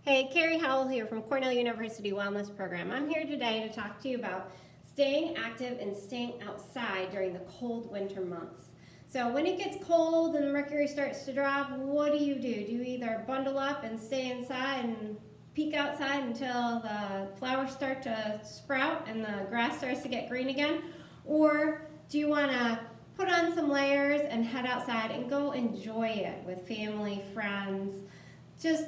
Hey, Carrie Howell here from Cornell University Wellness Program. I'm here today to talk to you about staying active and staying outside during the cold winter months. So when it gets cold and the mercury starts to drop, what do? Do you either bundle up and stay inside and peek outside until the flowers start to sprout and the grass starts to get green again? Or do you want to put on some layers and head outside and go enjoy it with family, friends? Just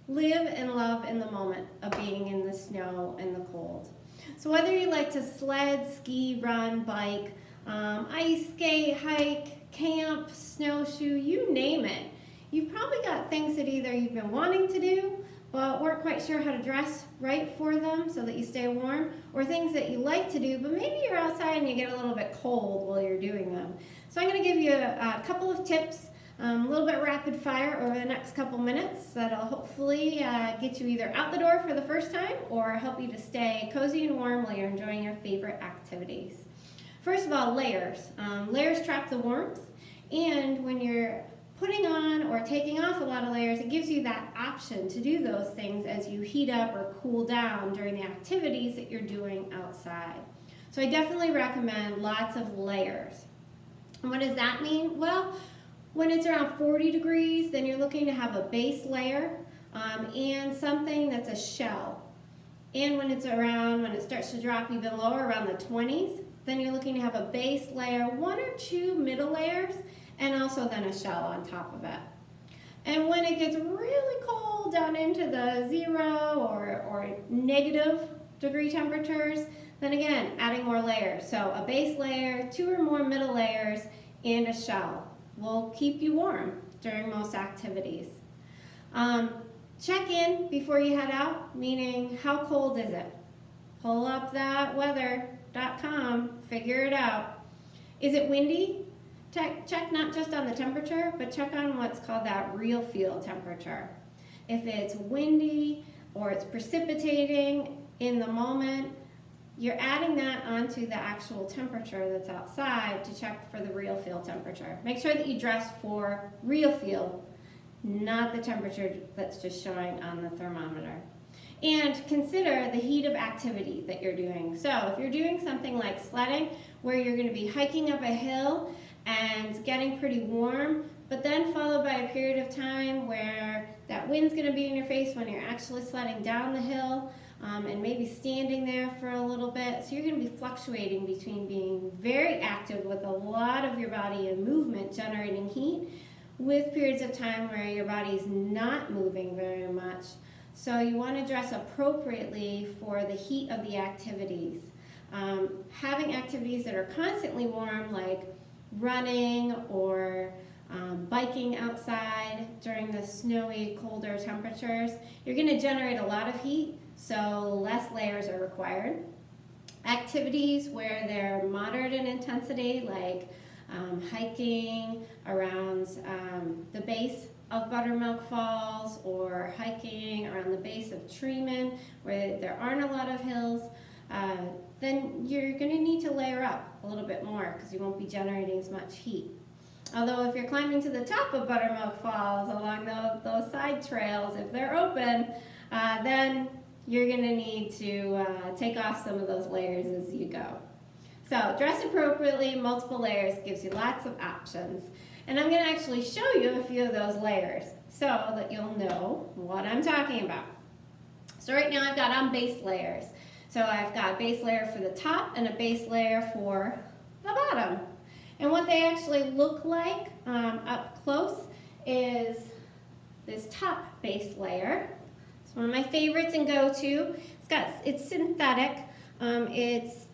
live and love in the moment of being in the snow and the cold. So whether you like to sled, ski, run, bike, ice skate, hike, camp, snowshoe, you name it, you've probably got things that either you've been wanting to do but weren't quite sure how to dress right for them so that you stay warm, or things that you like to do but maybe you're outside and you get a little bit cold while you're doing them. So I'm going to give you a couple of tips, a little bit rapid fire over the next couple minutes that'll hopefully get you either out the door for the first time or help you to stay cozy and warm while you're enjoying your favorite activities. First of all, layers. Layers trap the warmth, and when you're putting on or taking off a lot of layers, it gives you that option to do those things as you heat up or cool down during the activities that you're doing outside. So I definitely recommend lots of layers. And what does that mean? Well, when it's around 40 degrees, then you're looking to have a base layer and something that's a shell. And when it starts to drop even lower, around the 20s, then you're looking to have a base layer, one or two middle layers, and also then a shell on top of it. And when it gets really cold down into the 0 or negative degree temperatures, then again, adding more layers. So a base layer, two or more middle layers, and a shell will keep you warm during most activities. Check in before you head out, meaning how cold is it? Pull up that weather.com, figure it out. Is it windy? Check not just on the temperature, but check on what's called that real feel temperature. If it's windy or it's precipitating in the moment, you're adding that onto the actual temperature that's outside to check for the real feel temperature. Make sure that you dress for real feel, not the temperature that's just showing on the thermometer. And consider the heat of activity that you're doing. So if you're doing something like sledding, where you're going to be hiking up a hill and getting pretty warm, but then followed by a period of time where that wind's going to be in your face when you're actually sledding down the hill, and maybe standing there for a little bit. So you're going to be fluctuating between being very active with a lot of your body in movement generating heat, with periods of time where your body's not moving very much. So you want to dress appropriately for the heat of the activities. Having activities that are constantly warm, like running or biking outside during the snowy, colder temperatures, you're going to generate a lot of heat, so less layers are required. Activities where they're moderate in intensity, like hiking around the base of Buttermilk Falls, or hiking around the base of Treeman, where there aren't a lot of hills, then you're going to need to layer up a little bit more because you won't be generating as much heat. Although if you're climbing to the top of Buttermilk Falls along those side trails, if they're open, then you're going to need to take off some of those layers as you go. So dress appropriately, multiple layers gives you lots of options. And I'm going to actually show you a few of those layers so that you'll know what I'm talking about. So right now I've got on base layers. So I've got a base layer for the top and a base layer for the bottom. And what they actually look like up close is this top base layer. It's one of my favorites and go-to. It's synthetic. It's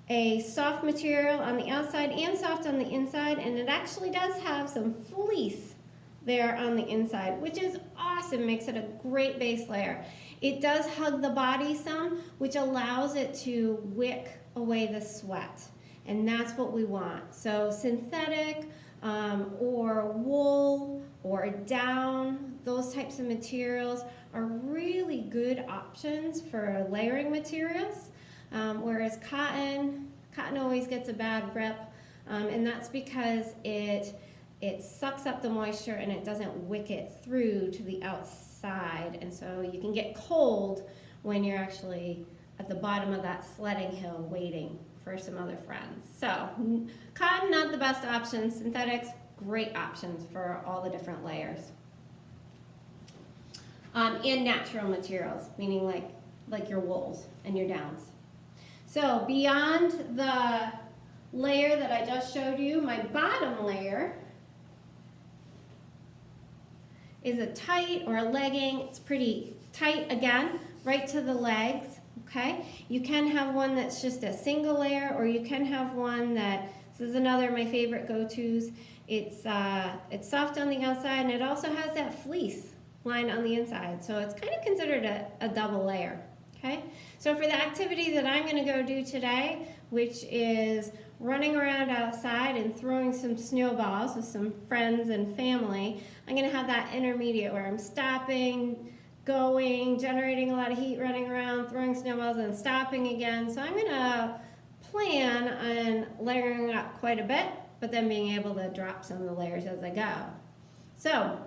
a soft material on the outside and soft on the inside, and it actually does have some fleece there on the inside, which is awesome, makes it a great base layer. It does hug the body some, which allows it to wick away the sweat, and that's what we want. So synthetic or wool or down, those types of materials are really good options for layering materials. Whereas cotton always gets a bad rep, and that's because it it sucks up the moisture and it doesn't wick it through to the outside, and so you can get cold when you're actually at the bottom of that sledding hill waiting for some other friends. So cotton, not the best option. Synthetics, great options for all the different layers. And natural materials, meaning like your wools and your downs. So beyond the layer that I just showed you, my bottom layer is a tight or a legging. It's pretty tight again, right to the legs, okay? You can have one that's just a single layer, or you can have one that, this is another of my favorite go-tos. It's soft on the outside, and it also has that fleece line on the inside. So it's kind of considered a double layer, okay? So for the activity that I'm gonna go do today, which is running around outside and throwing some snowballs with some friends and family, I'm gonna have that intermediate where I'm stopping, going, generating a lot of heat, running around, throwing snowballs, and stopping again. So I'm gonna plan on layering up quite a bit, but then being able to drop some of the layers as I go. So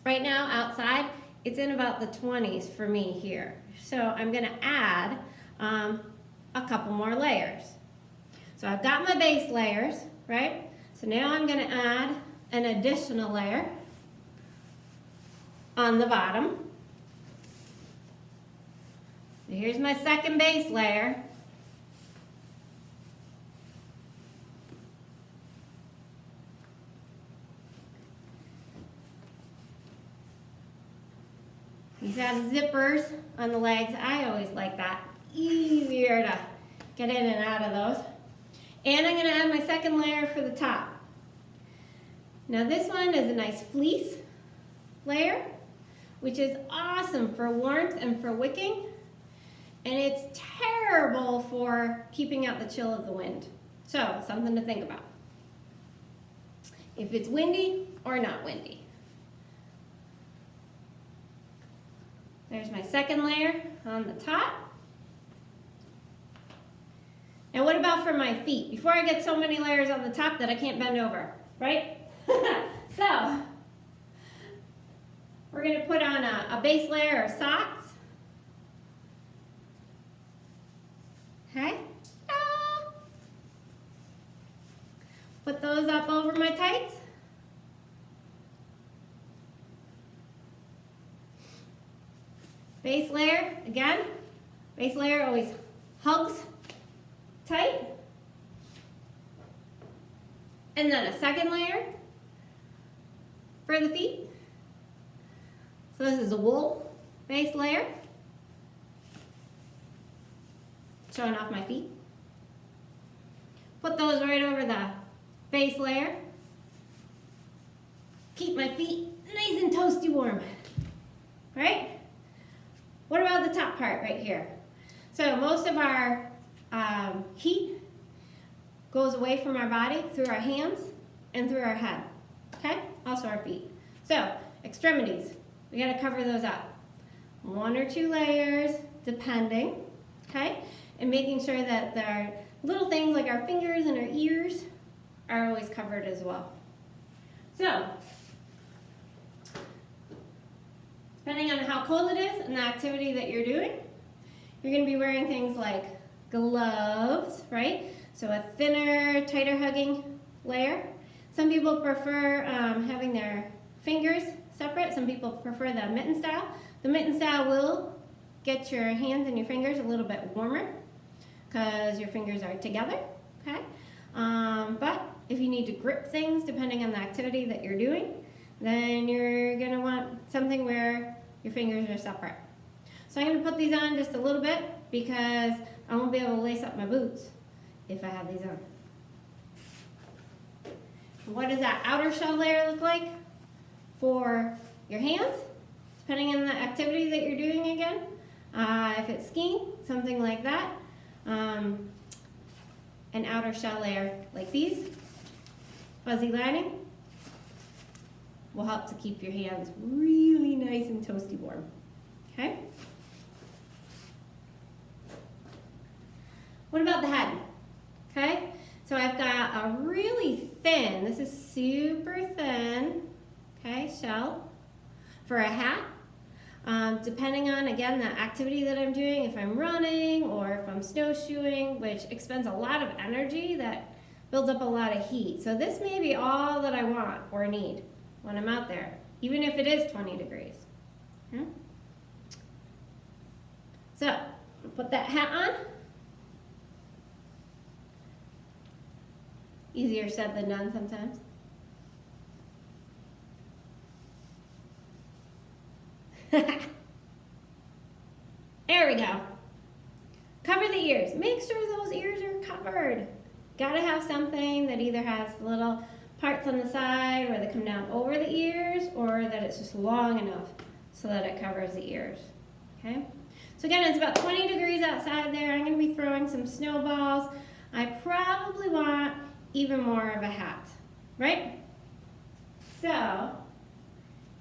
right now outside, it's in about the 20s for me here. So I'm gonna add a couple more layers. So I've got my base layers, right? So now I'm gonna add an additional layer on the bottom. So here's my second base layer. These have zippers on the legs. I always like that. Easier to get in and out of those. And I'm gonna add my second layer for the top. Now this one is a nice fleece layer, which is awesome for warmth and for wicking. And it's terrible for keeping out the chill of the wind. So, something to think about. If it's windy or not windy. There's my second layer on the top. Now what about for my feet? Before I get so many layers on the top that I can't bend over, right? So, we're gonna put on a base layer of socks. Okay? Put those up over my tights. Base layer, again, base layer always hugs tight. And then a second layer for the feet. So this is a wool base layer. Showing off my feet. Put those right over the base layer. Keep my feet nice and toasty warm. Right? What about the top part right here? So most of our heat goes away from our body through our hands and through our head. Okay? Also our feet. So extremities, we gotta cover those up. 1 or 2 layers, depending. Okay? And making sure that our little things like our fingers and our ears are always covered as well. So, depending on how cold it is and the activity that you're doing, you're going to be wearing things like gloves, right? So a thinner, tighter hugging layer. Some people prefer having their fingers separate. Some people prefer the mitten style. The mitten style will get your hands and your fingers a little bit warmer because your fingers are together, okay? But if you need to grip things, depending on the activity that you're doing, then you're gonna want something where your fingers are separate. So I'm gonna put these on just a little bit because I won't be able to lace up my boots if I have these on. What does that outer shell layer look like for your hands? Depending on the activity that you're doing again. If it's skiing, something like that. An outer shell layer like these, fuzzy lining, will help to keep your hands really nice and toasty warm. Okay? What about the head? Okay? So I've got a really thin, this is super thin, okay, shell for a hat. Depending on, again, the activity that I'm doing, if I'm running or if I'm snowshoeing, which expends a lot of energy, that builds up a lot of heat. So this may be all that I want or need when I'm out there, even if it is 20 degrees. Okay? So, put that hat on. Easier said than done sometimes. There we go. Cover the ears. Make sure those ears are covered. Gotta have something that either has little parts on the side where they come down over the ears, or that it's just long enough so that it covers the ears. Okay? So again, it's about 20 degrees outside there. I'm gonna be throwing some snowballs. I probably want even more of a hat, right? So,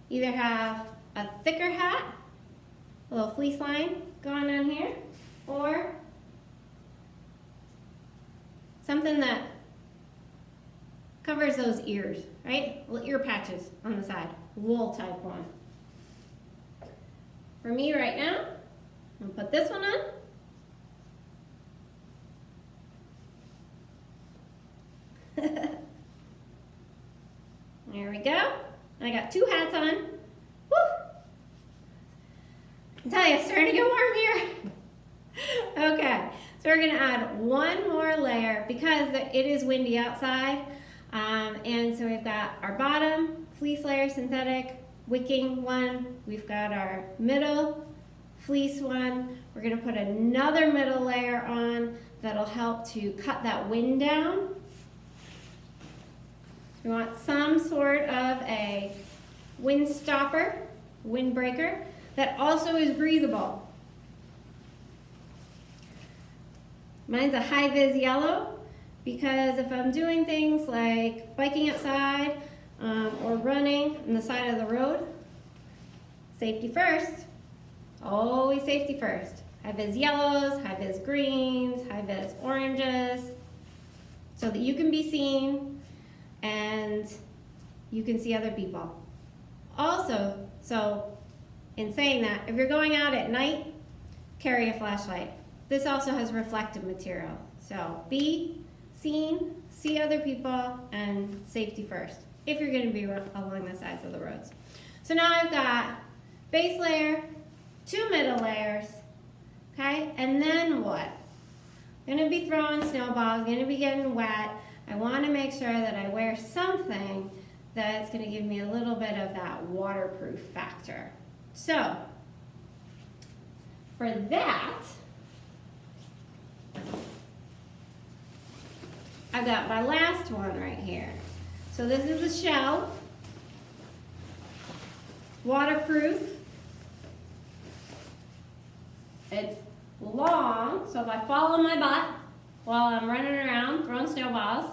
either have a thicker hat, a little fleece line going on here, or something that covers those ears, right? Little ear patches on the side, wool type one. For me right now, I'm gonna put this one on. There we go. I got two hats on. Woo! I tell you, it's starting to get warm here. Okay, so we're gonna add one more layer because it is windy outside. And so we've got our bottom fleece layer, synthetic, wicking one. We've got our middle fleece one. We're gonna put another middle layer on that'll help to cut that wind down. We want some sort of a wind stopper, windbreaker, that also is breathable. Mine's a high-vis yellow because if I'm doing things like biking outside or running on the side of the road, safety first, always safety first. High-vis yellows, high-vis greens, high-vis oranges, so that you can be seen and you can see other people. Also, so in saying that, if you're going out at night, carry a flashlight. This also has reflective material. So be seen, see other people, and safety first, if you're gonna be along the sides of the roads. So now I've got base layer, two middle layers, okay? And then what? I'm gonna be throwing snowballs, gonna be getting wet. I wanna make sure that I wear something that's gonna give me a little bit of that waterproof factor. So, for that, I've got my last one right here. So this is a shell, waterproof. It's long, so if I fall on my butt while I'm running around throwing snowballs,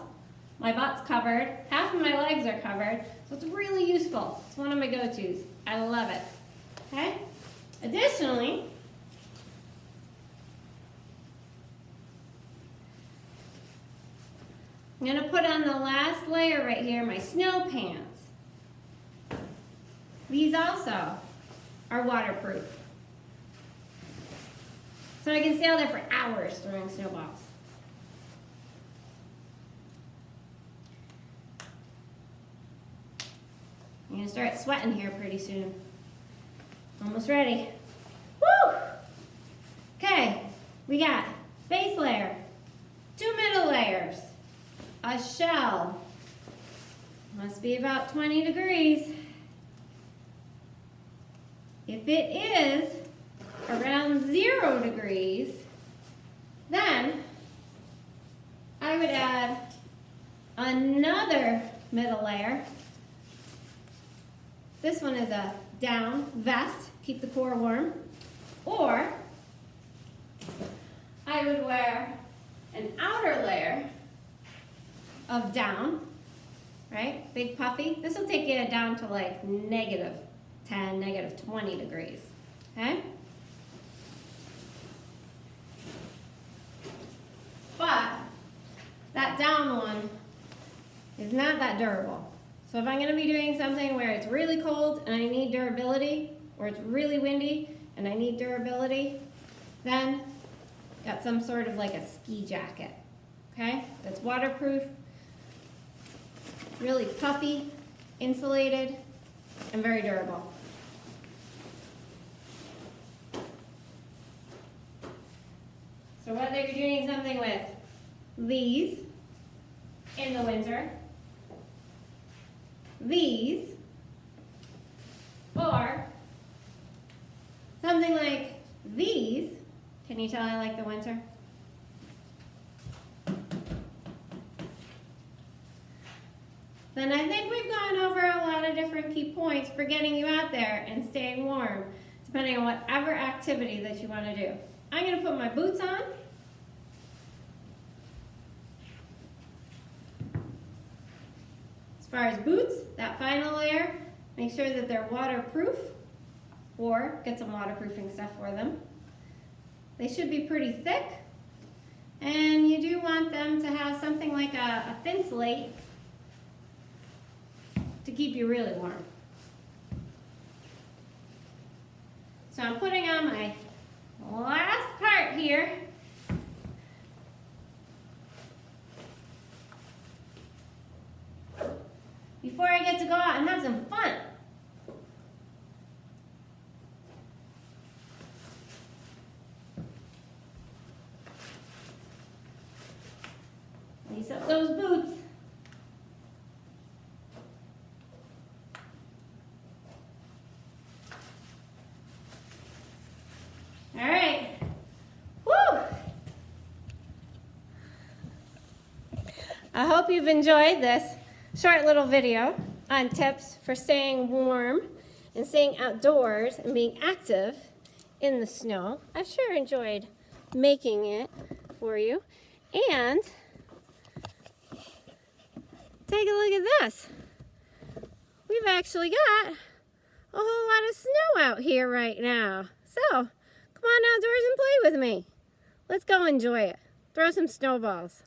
my butt's covered, half of my legs are covered, so it's really useful. It's one of my go-tos. I love it. Okay? Additionally, I'm gonna put on the last layer right here, my snow pants. These also are waterproof. So I can stay out there for hours throwing snowballs. I'm gonna start sweating here pretty soon. Almost ready. Woo! Okay, we got base layer, two middle layers, a shell. Must be about 20 degrees. If it is around 0 degrees, then I would add another middle layer. This one is a down vest, keep the core warm. Or I would wear an outer layer of down, right? Big puffy. This will take you down to like -10, -20 degrees, okay? But that that down one is not that durable. So if I'm going to be doing something where it's really cold and I need durability, or it's really windy and I need durability, then got some sort of like a ski jacket, okay? That's waterproof, really puffy, insulated, and very durable. So whether you're doing something with these in the winter, these, or something like these, can you tell I like the winter? Then I think we've gone over a lot of different key points for getting you out there and staying warm, depending on whatever activity that you want to do. I'm going to put my boots on. As far as boots, that final layer, make sure that they're waterproof, or get some waterproofing stuff for them. They should be pretty thick, and you do want them to have something like a thin slate to keep you really warm. So I'm putting on my last part here. Before I get to go out and have some fun. Lace up those boots. All right. Woo! I hope you've enjoyed this short little video on tips for staying warm and staying outdoors and being active in the snow. I sure enjoyed making it for you. And take a look at this. We've actually got a whole lot of snow out here right now. So come on outdoors and play with me. Let's go enjoy it. Throw some snowballs.